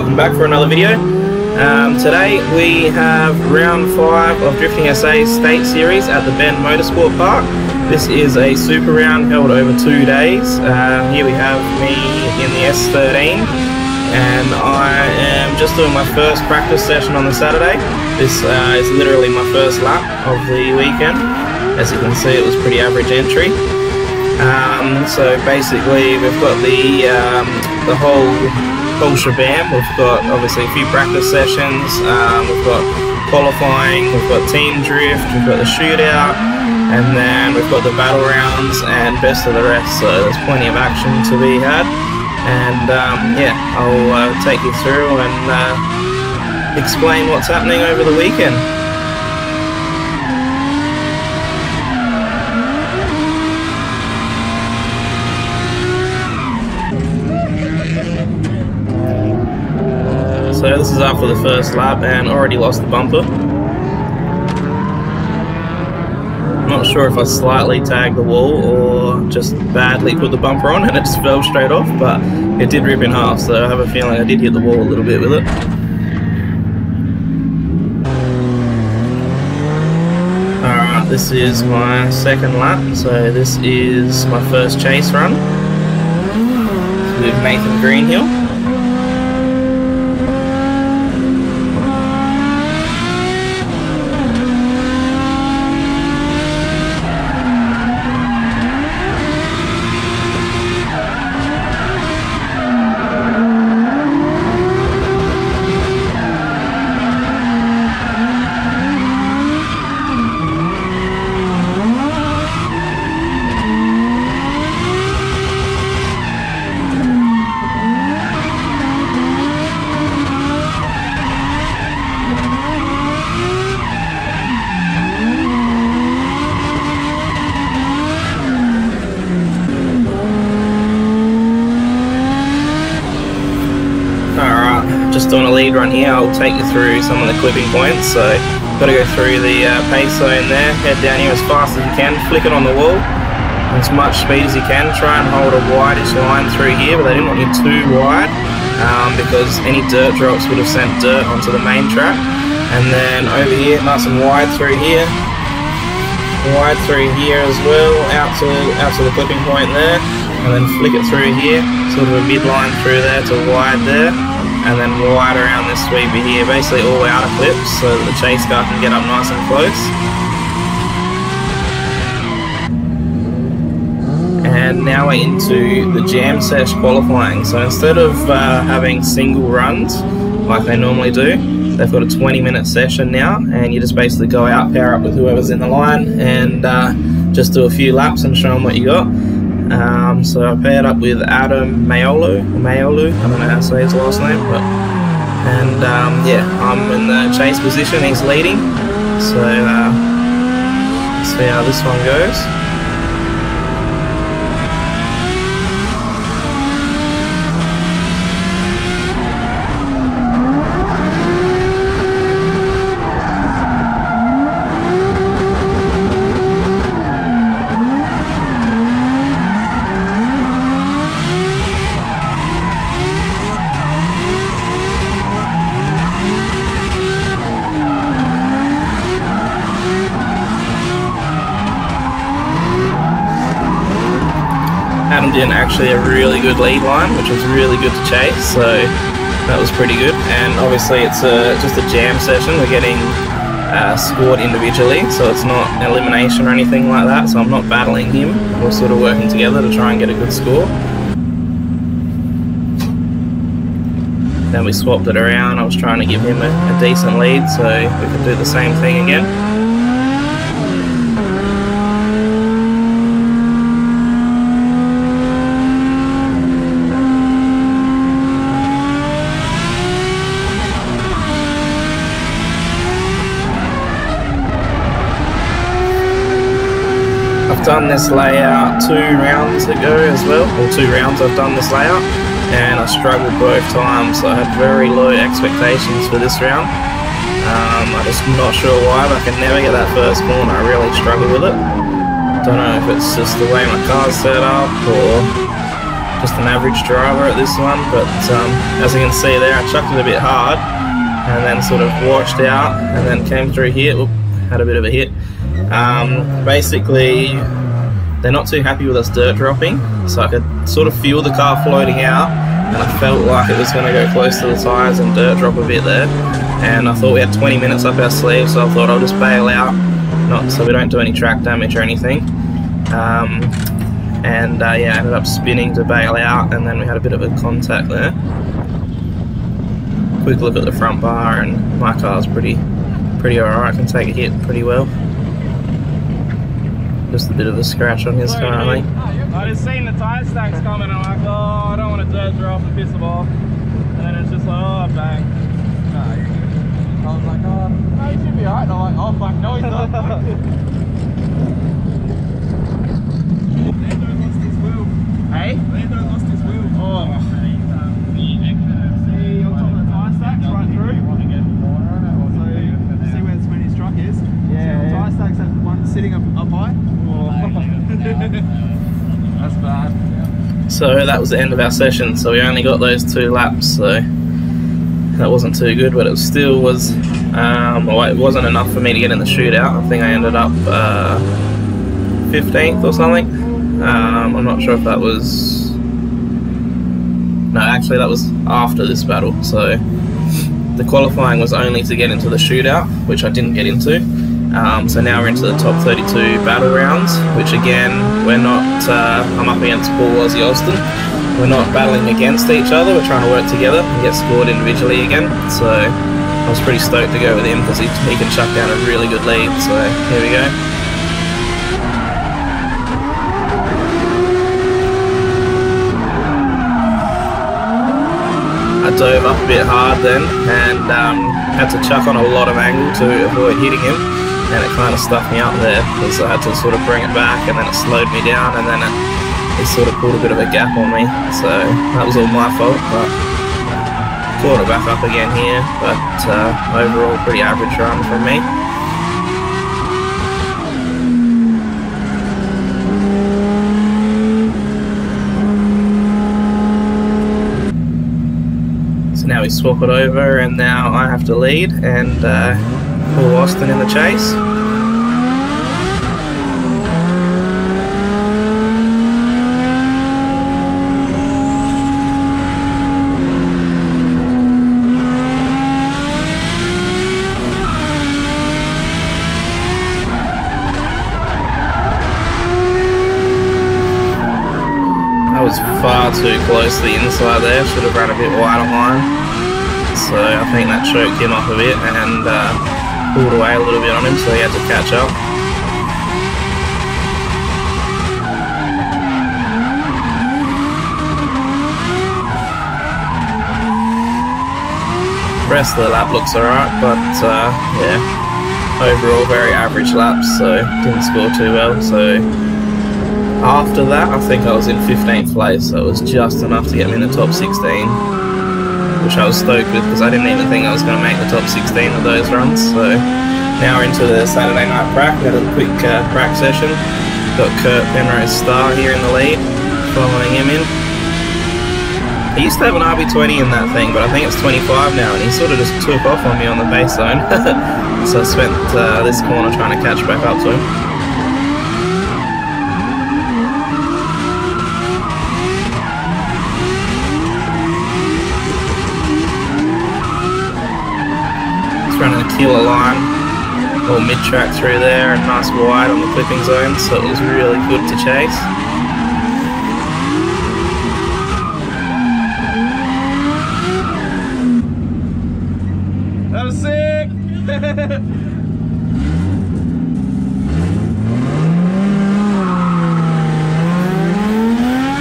welcome back for another video. Today we have round 5 of Drifting SAs State Series at the Bend Motorsport Park. This is a super round held over 2 days. Here we have me in the S13 and I am just doing my first practice session on the Saturday. This is literally my first lap of the weekend. As you can see, it was pretty average entry. So basically we've got the whole shebang. We've got obviously a few practice sessions, we've got qualifying, we've got team drift, we've got the shootout, and then we've got the battle rounds and best of the rest, so there's plenty of action to be had. And yeah, I'll take you through and explain what's happening over the weekend. So this is after the first lap and already lost the bumper. I'm not sure if I slightly tagged the wall or just badly put the bumper on and it just fell straight off, but it did rip in half, so I have a feeling I did hit the wall a little bit with it. Alright, this is my second lap, so this is my first chase run with Nathan Greenhill. Just doing a lead run here. I'll take you through some of the clipping points. So got to go through the pace zone there, head down here as fast as you can, flick it on the wall as much speed as you can, try and hold a wideish line through here, but they didn't want you too wide because any dirt drops would have sent dirt onto the main track. And then over here, nice and wide through here, wide through here as well, out to the clipping point there, and then flick it through here, sort of a midline through there to wide there, and then wide around this sweeper here, basically all out of clips so that the chase car can get up nice and close. And now we're into the jam sesh qualifying. So instead of having single runs like they normally do, they've got a 20-minute session now, and you just basically go out, pair up with whoever's in the line, and just do a few laps and show them what you got. So I paired up with Adam Mayolu, I don't know how to say his last name, but yeah, I'm in the chase position, he's leading, so let's see how this one goes. Adam did actually a really good lead line, which was really good to chase, so that was pretty good. And obviously it's just a jam session, we're getting scored individually, so it's not an elimination or anything like that, so I'm not battling him, we're sort of working together to try and get a good score. Then we swapped it around, I was trying to give him a decent lead so we could do the same thing again. I've done this layout 2 rounds ago as well, or 2 rounds I've done this layout, and I struggled both times, so I had very low expectations for this round. I'm just not sure why, but I can never get that first corner, I really struggle with it. Don't know if it's just the way my car's set up, or just an average driver at this one, but as you can see there, I chucked it a bit hard and then sort of washed out and then came through here. Oop, had a bit of a hit. Basically, they're not too happy with us dirt dropping, so I could sort of feel the car floating out, and I felt like it was going to go close to the tyres and dirt drop a bit there. And I thought we had 20 minutes up our sleeve, so I thought I'll just bail out, not so we don't do any track damage or anything. Yeah, I ended up spinning to bail out, and then we had a bit of a contact there. Quick look at the front bar, and my car's pretty alright, can take a hit pretty well. Just a bit of a scratch on his car, I think. I just seen the tyre stacks coming, and I'm like, oh, I don't want to dirt drop and piss them off. And then it's just like, oh, bang. I was like, oh, no, he should be alright. And I'm like, oh, fuck, no, he's not. Lando lost his wheel. Hey? Lando lost his wheel. Oh. See, on top of the tyre stacks, right through. So, see where the Smitty's truck is? Yeah. See the tyre stacks, that one sitting up high? Oh. That's bad. So that was the end of our session, so we only got those 2 laps, so that wasn't too good, but it still was, well, it wasn't enough for me to get in the shootout. I think I ended up 15th or something. I'm not sure if that was, no, actually that was after this battle, so the qualifying was only to get into the shootout, which I didn't get into. So now we're into the top 32 battle rounds, which again, we're not, I'm up against Paul Aussie Austin. We're not battling against each other, we're trying to work together and get scored individually again. So I was pretty stoked to go with him because he can chuck down a really good lead, so here we go. I dove up a bit hard then and had to chuck on a lot of angle to avoid hitting him, and it kind of stuffed me up there because I had to sort of bring it back, and then it slowed me down, and then it sort of pulled a bit of a gap on me, so that was all my fault, but caught it back up again here. But overall pretty average run from me. So now we swap it over, and now I have to lead, and Paul Austin in the chase. Was far too close to the inside there, should have run a bit wider line, so I think that choked him off a bit and pulled away a little bit on him, so he had to catch up. The rest of the lap looks alright, but yeah, overall very average laps, so didn't score too well. So after that, I think I was in 15th place, so it was just enough to get me in the top 16, which I was stoked with because I didn't even think I was going to make the top 16 of those runs. So now we're into the Saturday night prac. We had a quick prac session. Got Kurt Penrose Star here in the lead, following him in. He used to have an RB20 in that thing, but I think it's 25 now, and he sort of just took off on me on the base zone. So I spent this corner trying to catch back up to him. Running a killer line, or mid-track through there, and nice wide on the clipping zone, so it was really good to chase. That was sick!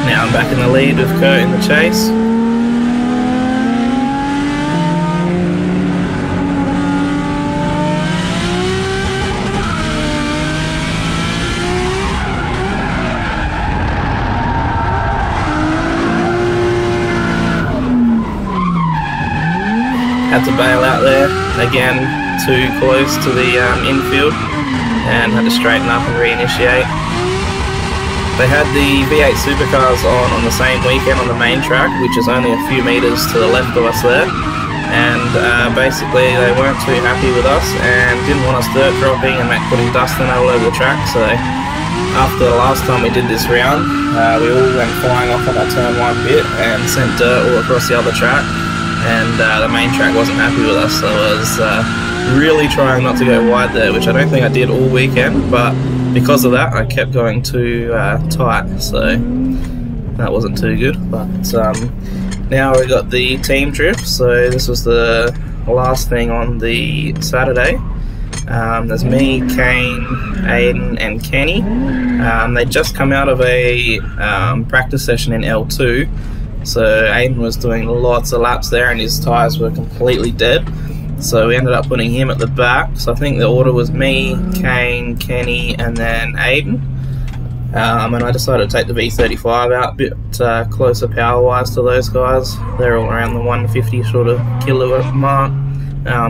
Now I'm back in the lead with Kurt in the chase. Had to bail out there, again too close to the infield, and had to straighten up and reinitiate. They had the V8 supercars on the same weekend on the main track, which is only a few meters to the left of us there, and basically they weren't too happy with us and didn't want us dirt dropping and putting dust in all over the track. So after the last time we did this round, we all went flying off on that turn 1 bit and sent dirt all across the other track, and the main track wasn't happy with us, so I was really trying not to go wide there, which I don't think I did all weekend, but because of that I kept going too tight, so that wasn't too good. But now we got the team drift, so this was the last thing on the Saturday. There's me, Kane, Aiden and Kenny. They'd just come out of a practice session in L2, so Aiden was doing lots of laps there and his tyres were completely dead, so we ended up putting him at the back. So I think the order was me, Kane, Kenny and then Aiden. And I decided to take the V35 out, a bit closer power wise to those guys. They're all around the 150 sort of kilowatt mark.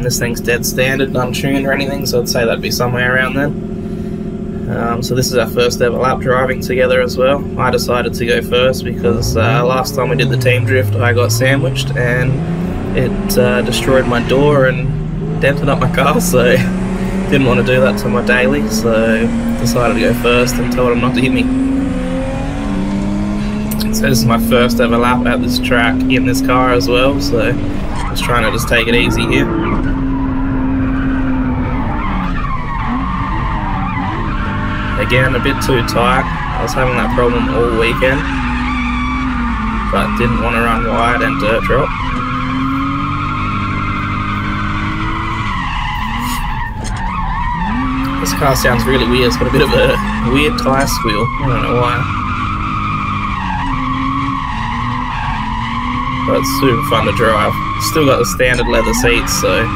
This thing's dead standard, untuned or anything, so I'd say that'd be somewhere around then. So this is our first ever lap driving together as well. I decided to go first because last time we did the team drift I got sandwiched and it destroyed my door and dented up my car, so didn't want to do that to my daily, so decided to go first and told him not to hit me. So this is my first ever lap at this track in this car as well, so I was trying to just take it easy here. Again, a bit too tight. I was having that problem all weekend, but didn't want to run wide and dirt drop. This car sounds really weird. It's got a bit of a weird tyre squeal. I don't know why. But it's super fun to drive. Still got the standard leather seats, so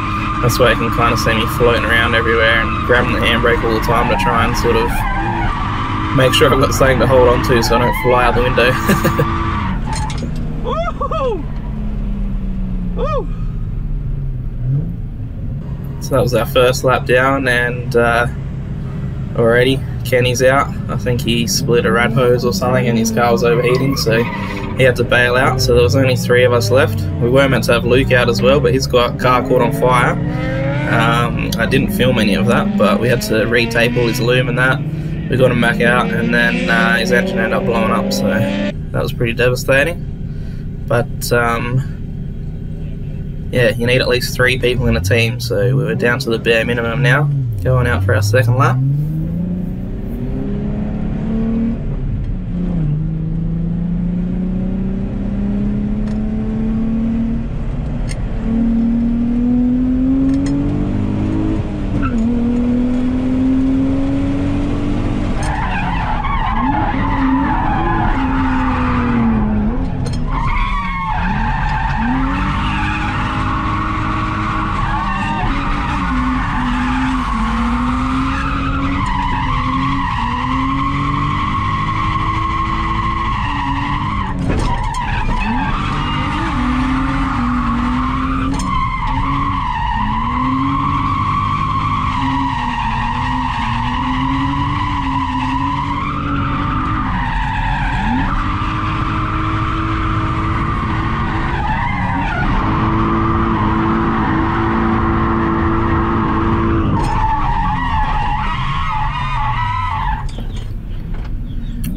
that's why you can kind of see me floating around everywhere and grabbing the handbrake all the time to try and sort of make sure I've got something to hold on to so I don't fly out the window. Woo! So that was our first lap down, and already Kenny's out. I think he split a rat hose or something and his car was overheating, so he had to bail out. So there was only 3 of us left. We were meant to have Luke out as well, but his car caught on fire. I didn't film any of that, but we had to re-tape all his loom and that. We got him back out, and then his engine ended up blowing up, so that was pretty devastating. But yeah, you need at least 3 people in a team, so we were down to the bare minimum now, going out for our second lap.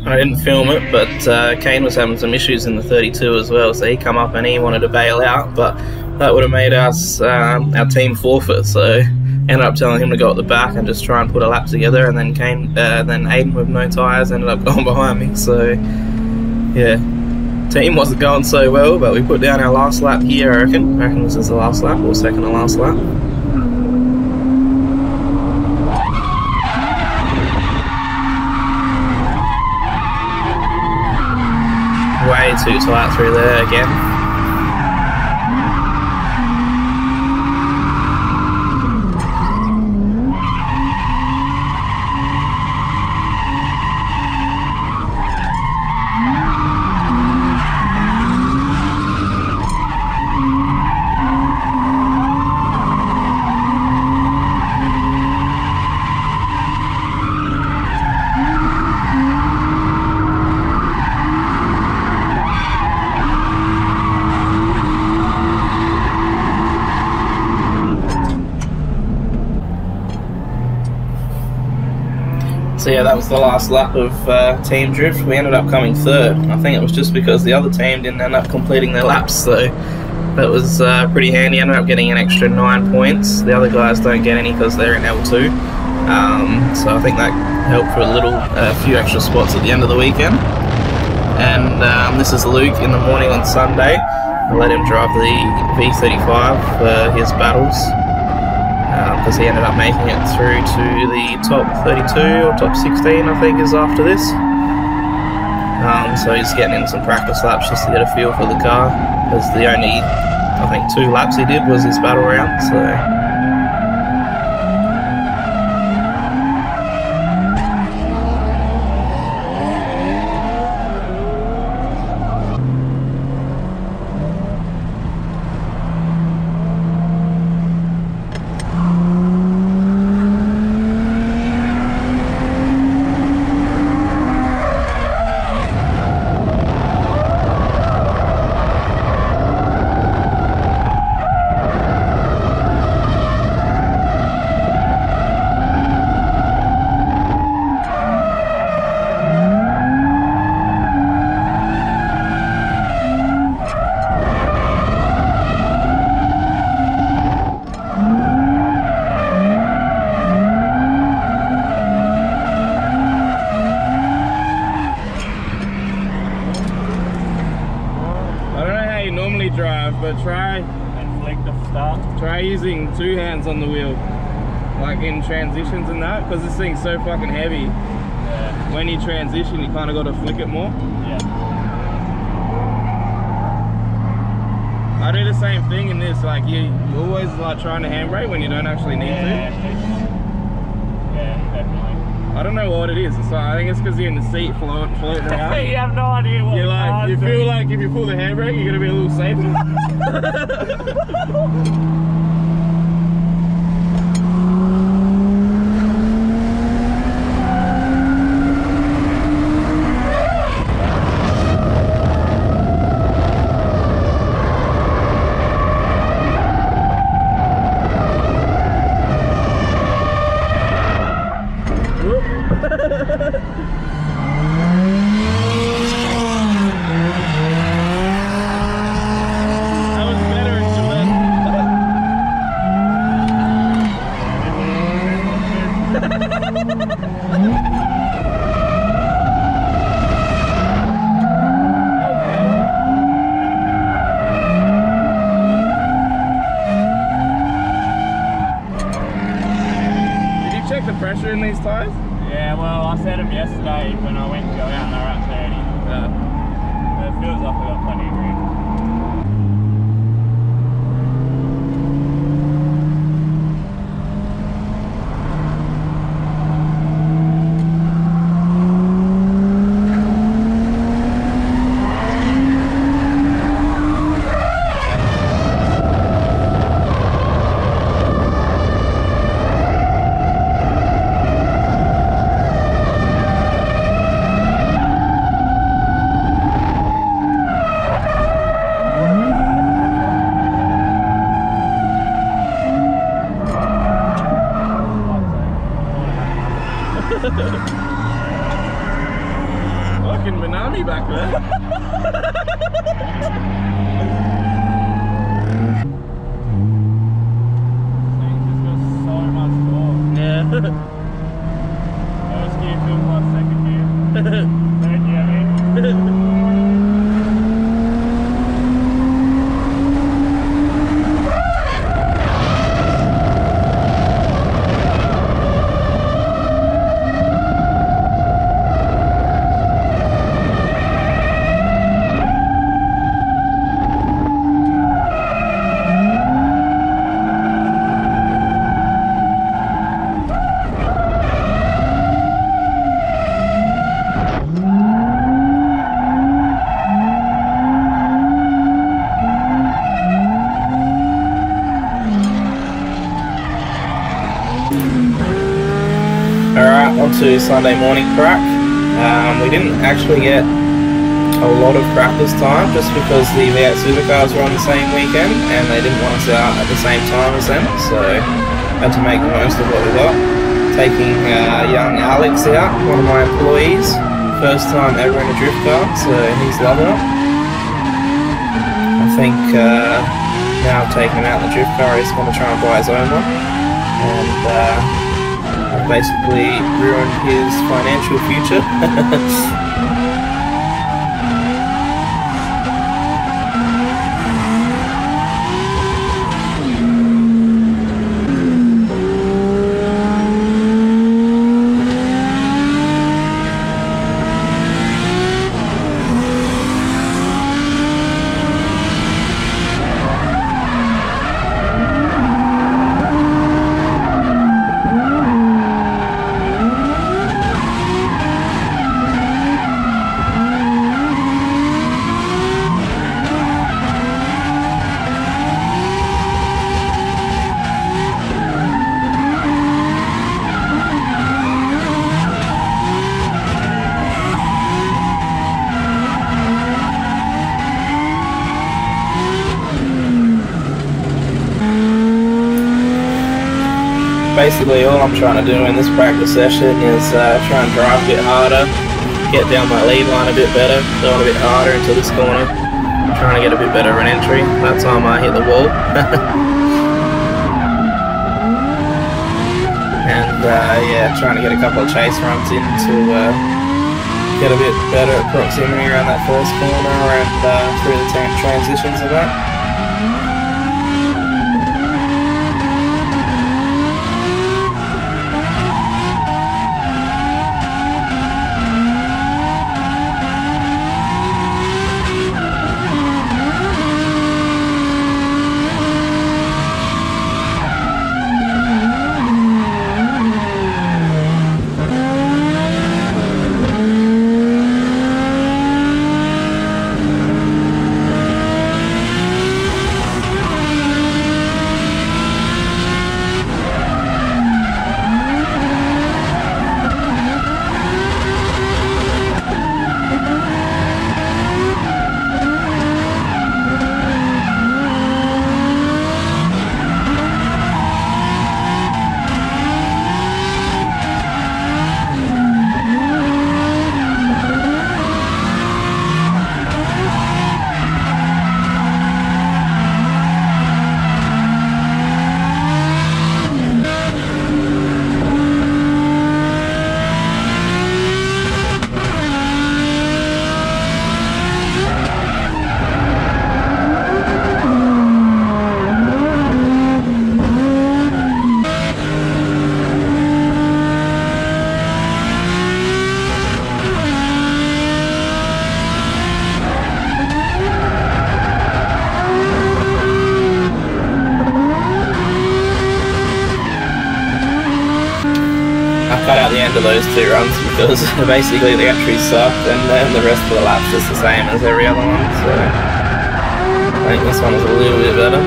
I didn't film it, but Kane was having some issues in the 32 as well, so he come up and he wanted to bail out, but that would have made us our team forfeit, so ended up telling him to go at the back and just try and put a lap together, and then then Aiden with no tyres ended up going behind me, so yeah, team wasn't going so well, but we put down our last lap here, I reckon this is the last lap, or second to last lap. Way too tight through there again. So yeah, that was the last lap of Team Drift. We ended up coming third. I think it was just because the other team didn't end up completing their laps, so that was pretty handy. Ended up getting an extra 9 points. The other guys don't get any because they're in L2. So I think that helped for a few extra spots at the end of the weekend. And this is Luke in the morning on Sunday. I let him drive the V35 for his battles, because he ended up making it through to the top 32 or top 16, I think, is after this. So he's getting in some practice laps just to get a feel for the car, because the only, I think, 2 laps he did was his battle round. So but try and flick the start. Try using 2 hands on the wheel, like in transitions and that, because this thing's so fucking heavy. Yeah. When you transition, you kind of got to flick it more. Yeah. I do the same thing in this. Like you always like trying to handbrake when you don't actually need to. Yeah, definitely. I don't know what it is. It's like, I think it's because you're in the seat floating around. You have no idea what you feel like if you pull the handbrake, you're gonna be a little safer. Pressure in these tyres? Yeah, well, I set them yesterday when I went to go out and they were at 30. Yeah. But it feels like I've got plenty of grip. Fucking Minami back there. Thing's just got so much torque. Yeah. First gear feels like second gear. Third gear, I mean. Alright, on to Sunday morning crack. We didn't actually get a lot of practice time just because the V8 supercars were on the same weekend and they didn't want us out at the same time as them, so had to make the most of what we got. taking young Alex out, one of my employees. First time ever in a drift car, so he's loving it. I think now I've taken him out in the drift car, he's going to try and buy his own one. And I've basically ruined his financial future. Basically all I'm trying to do in this practice session is try and drive a bit harder, get down my lead line a bit better, going a bit harder into this corner, trying to get a bit better of an entry. That time I hit the wall. And yeah, trying to get a couple of chase runs in to get a bit better proximity around that first corner and through the transitions of that. Cut out the end of those two runs because basically the entry sucked and then the rest of the lap's just the same as every other one, so I think this one is a little bit better.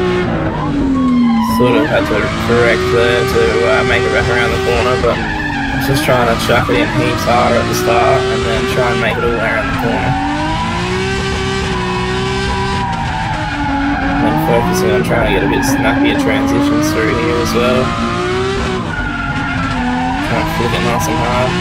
Sort of had to correct there to make it back around the corner, but I was just trying to chuck it in heaps harder at the start and then try and make it all the way around the corner. And then focusing on trying to get a bit snappier transitions through here as well. Flick it nice and hard.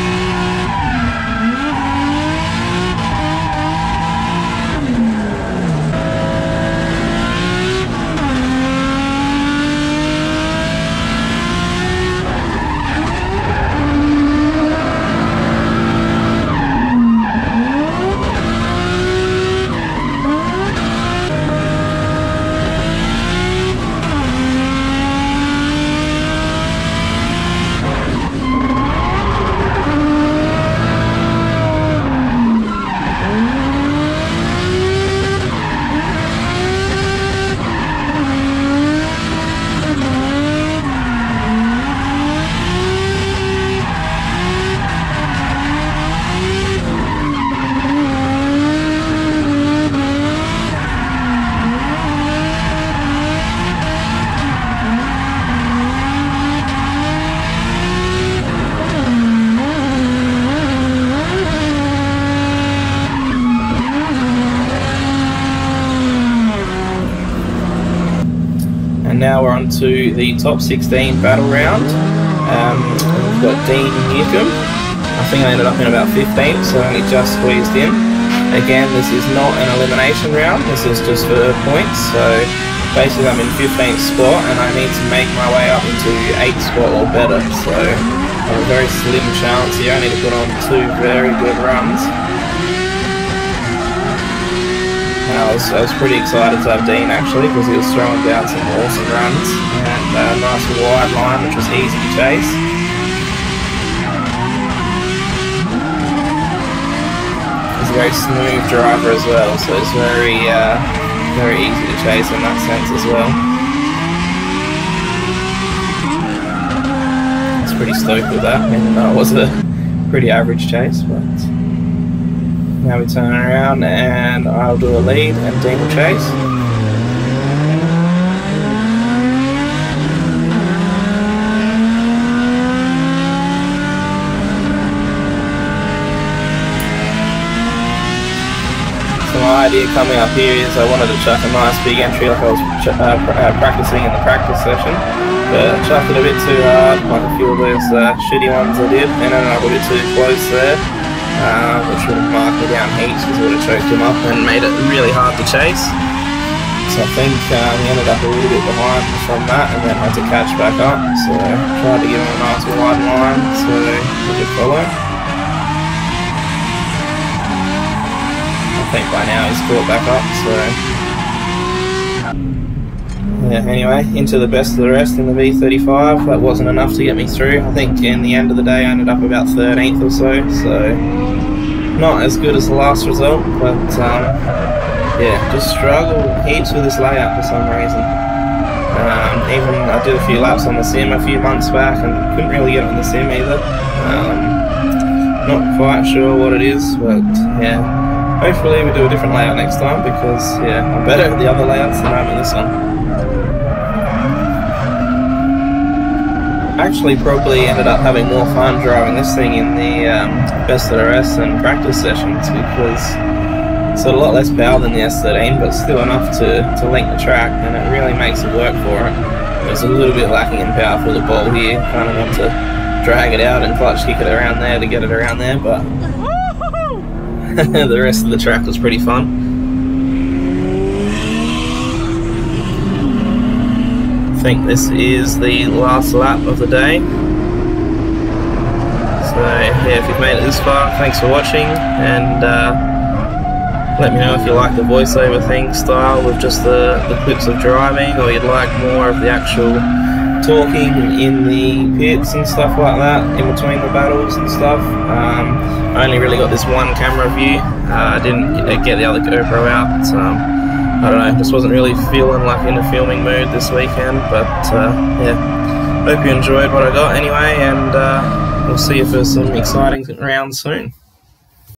Now we're on to the top 16 battle round. We've got Dean Newcomb. I think I ended up in about 15th, so only just squeezed in. Again, this is not an elimination round, this is just for points, so basically I'm in 15th spot and I need to make my way up into 8th spot or better, so I have a very slim chance here. I need to put on 2 very good runs. And I was pretty excited to have Dean actually, because he was throwing down some awesome runs and a nice wide line which was easy to chase. He's a very smooth driver as well, so it's very easy to chase in that sense as well. I was pretty stoked with that, even though it was a pretty average chase, but now we turn around and I'll do a lead and Dean will chase. So my idea coming up here is I wanted to chuck a nice big entry like I was practicing in the practice session, but I chucked it a bit too hard, like a few of those shitty ones I did, and ended up a bit too close there. Which would have marked me down heaps because it would have choked him up and made it really hard to chase. So I think he ended up a little bit behind from that and then had to catch back up. So I tried to give him a nice wide line so he could follow. I think by now he's caught back up, so yeah, anyway, into the best of the rest in the V35. That wasn't enough to get me through. I think in the end of the day I ended up about 13th or so not as good as the last result, but yeah, just struggled heaps with this layout for some reason. Even I did a few laps on the sim a few months back and couldn't really get it on the sim either. Not quite sure what it is, but yeah, hopefully we do a different layout next time, because yeah, I'm better at the other layouts than I am at this one. Actually probably ended up having more fun driving this thing in the best of the rest and practice sessions, because it's got a lot less power than the S13 but still enough to link the track, and it really makes it work for it. It was a little bit lacking in power for the ball here, kind of want to drag it out and clutch kick it around there to get it around there, but the rest of the track was pretty fun. I think this is the last lap of the day. So yeah, if you've made it this far, thanks for watching, and let me know if you like the voiceover thing style with just the clips of driving, or you'd like more of the actual talking in the pits and stuff like that, in between the battles and stuff. I only really got this one camera view. I didn't get the other GoPro out. I don't know, just wasn't really feeling like in a filming mood this weekend, but yeah, hope you enjoyed what I got anyway, and we'll see you for some exciting rounds soon.